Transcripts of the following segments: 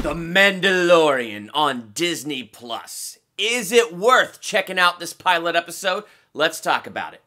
The Mandalorian on Disney Plus. Is it worth checking out this pilot episode? Let's talk about it.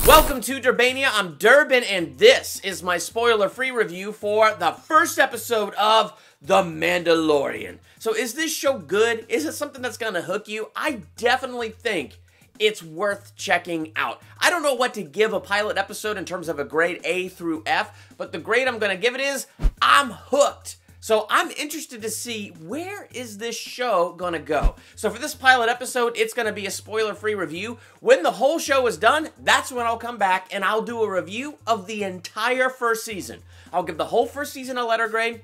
Welcome to Durbania. I'm Durbin, and this is my spoiler-free review for the first episode of The Mandalorian. So is this show good? Is it something that's gonna hook you? I definitely think it's worth checking out. I don't know what to give a pilot episode in terms of a grade A through F, but the grade I'm gonna give it is, I'm hooked. So I'm interested to see, where is this show gonna go? So for this pilot episode, it's gonna be a spoiler-free review. When the whole show is done, that's when I'll come back and I'll do a review of the entire first season. I'll give the whole first season a letter grade.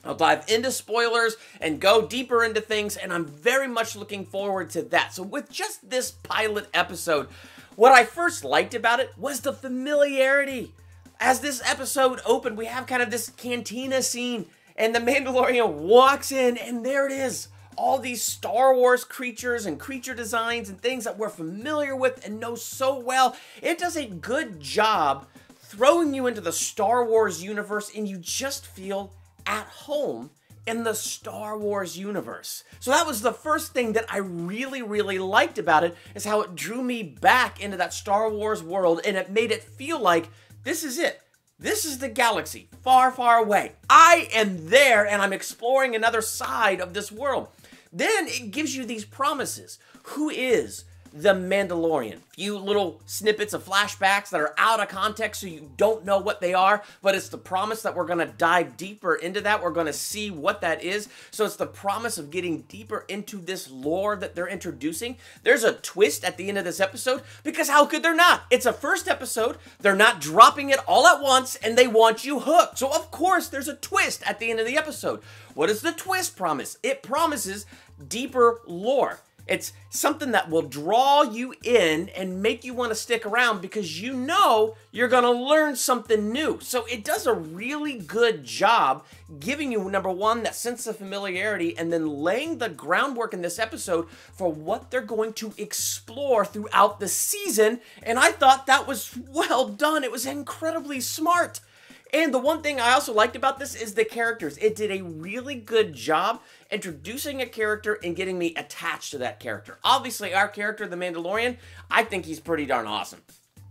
I'll dive into spoilers and go deeper into things, and I'm very much looking forward to that. So with just this pilot episode, what I first liked about it was the familiarity. As this episode opened, we have kind of this cantina scene, and the Mandalorian walks in, and there it is. All these Star Wars creatures and creature designs and things that we're familiar with and know so well. It does a good job throwing you into the Star Wars universe, and you just feel at home in the Star Wars universe. So that was the first thing that I really liked about it, is how it drew me back into that Star Wars world, and it made it feel like this is it. This is the galaxy, far, far away. I am there, and I'm exploring another side of this world. Then it gives you these promises. Who is the Mandalorian? Few little snippets of flashbacks that are out of context, so you don't know what they are, but it's the promise that we're going to dive deeper into that. We're going to see what that is. So it's the promise of getting deeper into this lore that they're introducing. There's a twist at the end of this episode, because how could there not? It's a first episode. They're not dropping it all at once, and they want you hooked. So of course there's a twist at the end of the episode. What does the twist promise? It promises deeper lore. It's something that will draw you in and make you want to stick around, because you know you're going to learn something new. So it does a really good job giving you, number one, that sense of familiarity, and then laying the groundwork in this episode for what they're going to explore throughout the season. And I thought that was well done. It was incredibly smart. And the one thing I also liked about this is the characters. It did a really good job introducing a character and getting me attached to that character. Obviously, our character, the Mandalorian, I think he's pretty darn awesome.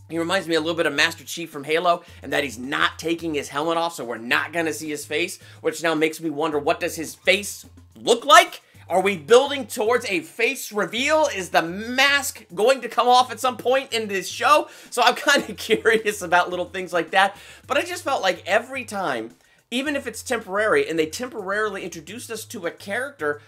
He reminds me a little bit of Master Chief from Halo, and that he's not taking his helmet off, so we're not going to see his face, which now makes me wonder, what does his face look like? Are we building towards a face reveal? Is the mask going to come off at some point in this show? So I'm kind of curious about little things like that. But I just felt like every time, even if it's temporary, and they temporarily introduced us to a character,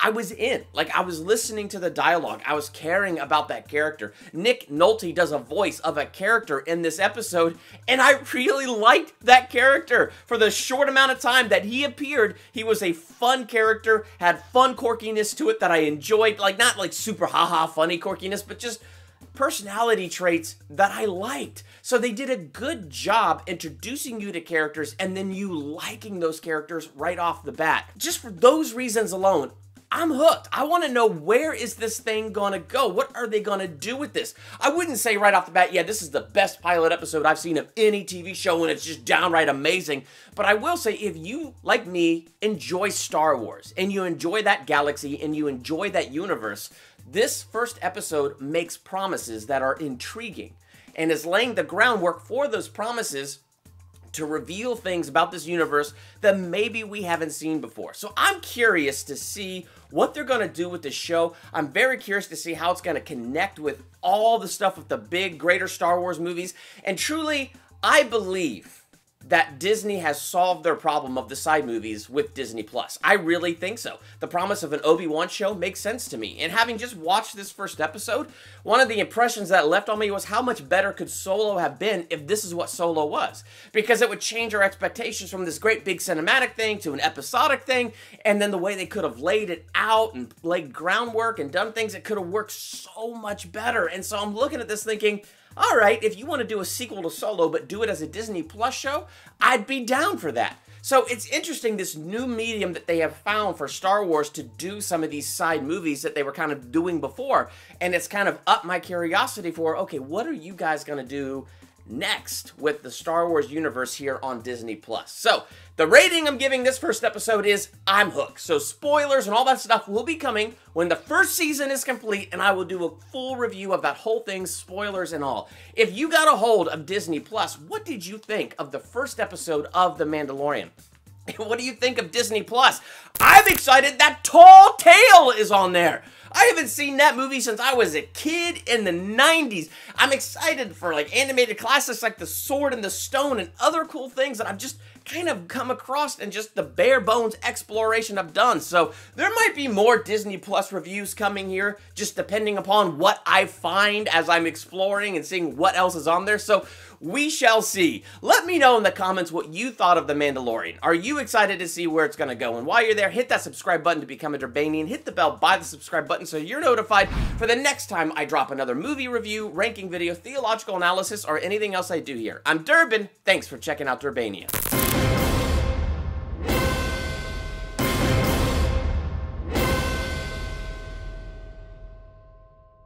I was in. Like, I was listening to the dialogue. I was caring about that character. Nick Nolte does a voice of a character in this episode, and I really liked that character. For the short amount of time that he appeared, he was a fun character, had fun quirkiness to it that I enjoyed. Like, not like super haha funny quirkiness, but just personality traits that I liked. So they did a good job introducing you to characters, and then you liking those characters right off the bat. Just for those reasons alone, I'm hooked. I want to know, where is this thing going to go? What are they going to do with this? I wouldn't say right off the bat, yeah, this is the best pilot episode I've seen of any TV show, and it's just downright amazing. But I will say, if you, like me, enjoy Star Wars, and you enjoy that galaxy, and you enjoy that universe, this first episode makes promises that are intriguing, and is laying the groundwork for those promises to reveal things about this universe that maybe we haven't seen before. So I'm curious to see what they're going to do with this show. I'm very curious to see how it's going to connect with all the stuff with the big, greater Star Wars movies. And truly, I believe that Disney has solved their problem of the side movies with Disney Plus. I really think so. The promise of an Obi-Wan show makes sense to me. And having just watched this first episode, one of the impressions that left on me was, how much better could Solo have been if this is what Solo was? Because it would change our expectations from this great big cinematic thing to an episodic thing, and then the way they could have laid it out and laid groundwork and done things, it could have worked so much better. And so I'm looking at this thinking, all right, if you want to do a sequel to Solo but do it as a Disney Plus show, I'd be down for that. So it's interesting, this new medium that they have found for Star Wars to do some of these side movies that they were kind of doing before. And it's kind of upped my curiosity for, okay, what are you guys going to do next with the Star Wars universe here on Disney+. So, the rating I'm giving this first episode is I'm hooked. So spoilers and all that stuff will be coming when the first season is complete, and I will do a full review of that whole thing, spoilers and all. If you got a hold of Disney+, what did you think of the first episode of The Mandalorian? What do you think of Disney+? I'm excited that Tall Tale is on there. I haven't seen that movie since I was a kid in the 90s. I'm excited for like animated classics like The Sword and the Stone and other cool things that I've just kind of come across in just the bare bones exploration I've done. So there might be more Disney Plus reviews coming here, just depending upon what I find as I'm exploring and seeing what else is on there. So we shall see. Let me know in the comments what you thought of The Mandalorian. Are you excited to see where it's going to go? And while you're there, hit that subscribe button to become a Durbanian. Hit the bell by the subscribe button so you're notified for the next time I drop another movie review, ranking video, theological analysis, or anything else I do here. I'm Durbin. Thanks for checking out Durbania.